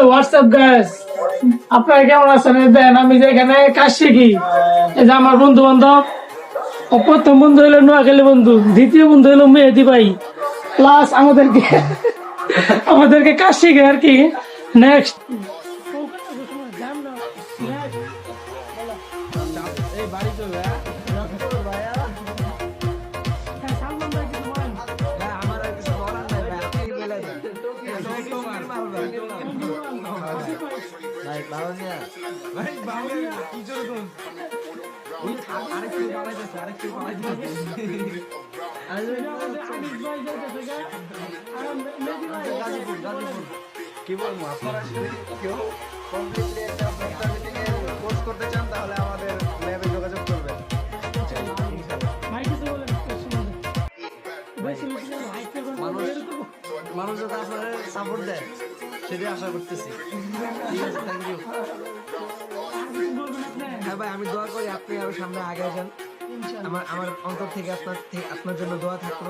WhatsApp guys, আপনারা কেমন আছেন? দেন আমি যে এখানে কাজ শিখি, এই যে আমার বন্ধু বান্ধব, প্রথম বন্ধু হলো নোয়াখালী বন্ধু, দ্বিতীয় বন্ধু হলো মেহেদি ভাই, প্লাস আমাদেরকে কাজ শিখে আর কি। নেক্সট কি বলবো, আপনারা যদি কেউ কমপ্লিটলি একটা সফটওয়্যার মিটিং এর কোর্স করতে চান তাহলে আমাদের ল্যাবে যোগাযোগ করবেন। মানুষ যাতে আপনাদের সাপোর্ট দেয় সেটাই আশা করতেছি। ঠিক আছে, থ্যাংক ইউ। হ্যাঁ ভাই, আমি দোয়া করি আপনি আরো সামনে আগে যান। আমার অন্তর থেকে আপনার জন্য দোয়া থাকলো।